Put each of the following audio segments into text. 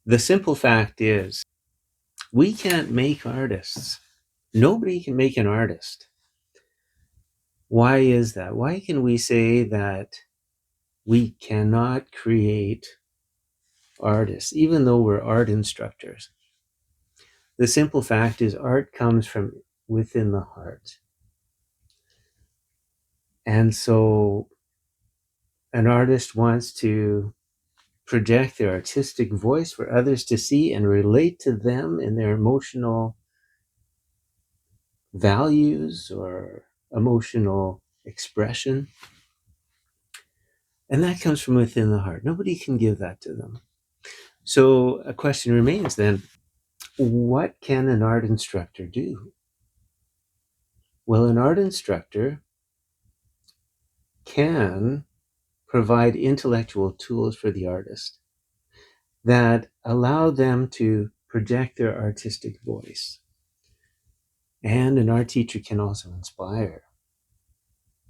The simple fact is, we can't make artists. Nobody can make an artist. Why is that? Why can we say that we cannot create artists, even though we're art instructors? The simple fact is, art comes from within the heart. And so an artist wants to project their artistic voice for others to see and relate to them in their emotional values or emotional expression. And that comes from within the heart. Nobody can give that to them. So a question remains then, what can an art instructor do? Well, an art instructor can provide intellectual tools for the artist that allow them to project their artistic voice. And an art teacher can also inspire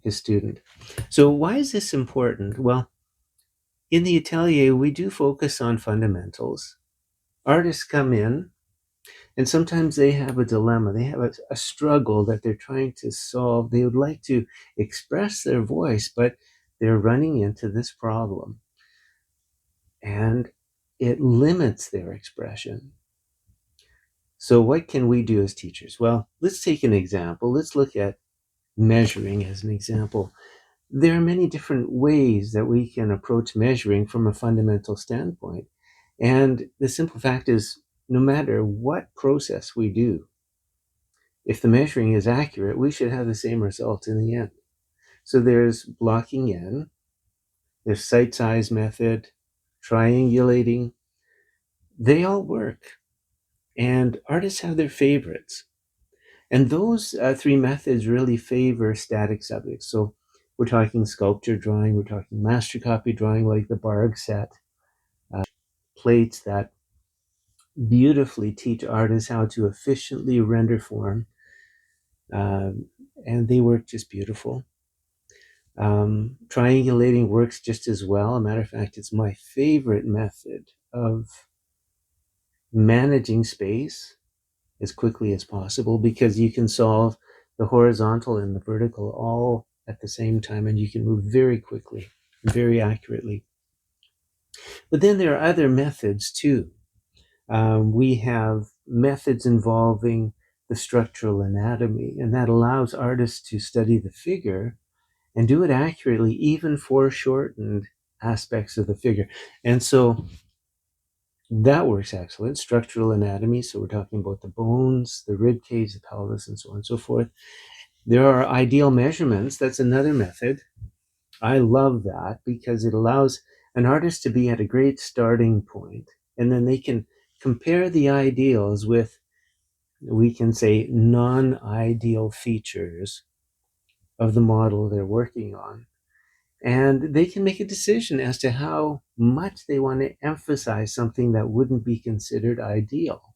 his student. So why is this important? Well, in the atelier, we do focus on fundamentals. Artists come in, and sometimes they have a dilemma. They have a struggle that they're trying to solve. They would like to express their voice, but they're running into this problem. And it limits their expression. So what can we do as teachers? Well, let's take an example. Let's look at measuring as an example. There are many different ways that we can approach measuring from a fundamental standpoint. And the simple fact is, no matter what process we do, if the measuring is accurate, we should have the same result in the end. So there's blocking in, there's sight size method, triangulating. They all work. And artists have their favorites. And those three methods really favor static subjects. So we're talking sculpture drawing, we're talking master copy drawing, like the Barg set, plates that beautifully teach artists how to efficiently render form. And they work just beautiful. Triangulating works just as well. A matter of fact, it's my favorite method of managing space as quickly as possible, because you can solve the horizontal and the vertical all at the same time, and you can move very quickly, very accurately. But then there are other methods too. We have methods involving the structural anatomy, and that allows artists to study the figure and do it accurately, even foreshortened aspects of the figure. And so that works excellent. Structural anatomy, so we're talking about the bones, the rib cage, the pelvis, and so on and so forth. There are ideal measurements. That's another method. I love that because it allows an artist to be at a great starting point, and then they can compare the ideals with, we can say, non-ideal features of the model they're working on. And they can make a decision as to how much they want to emphasize something that wouldn't be considered ideal.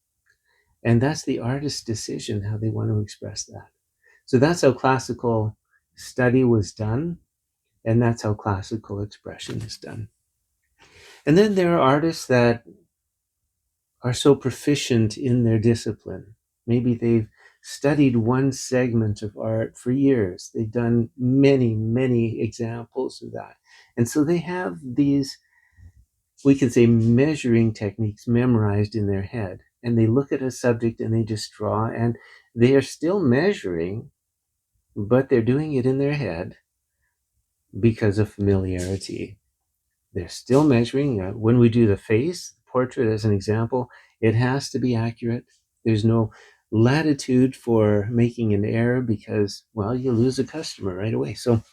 And that's the artist's decision, how they want to express that. So that's how classical study was done, and that's how classical expression is done. And then there are artists that are so proficient in their discipline. Maybe they've studied one segment of art for years. They've done many, many examples of that. And so they have these, we can say, measuring techniques memorized in their head. And they look at a subject and they just draw, and they are still measuring, but they're doing it in their head because of familiarity. They're still measuring. When we do the face portrait as an example, it has to be accurate. There's no latitude for making an error because, well, you lose a customer right away. So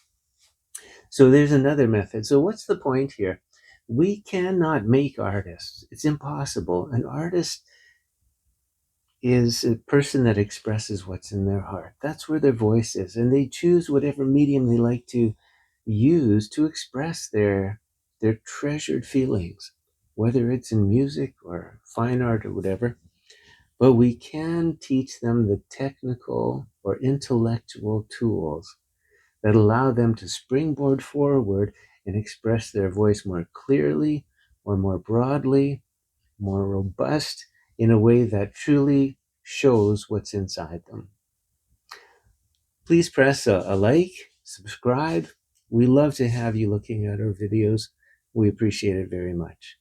there's another method. So what's the point here? We cannot make artists. It's impossible. An artist is a person that expresses what's in their heart. That's where their voice is. And they choose whatever medium they like to use to express their treasured feelings, whether it's in music or fine art or whatever. But we can teach them the technical or intellectual tools that allow them to springboard forward and express their voice more clearly or more broadly more robust in a way that truly shows what's inside them. Please press a like, subscribe. We love to have you looking at our videos. We appreciate it very much.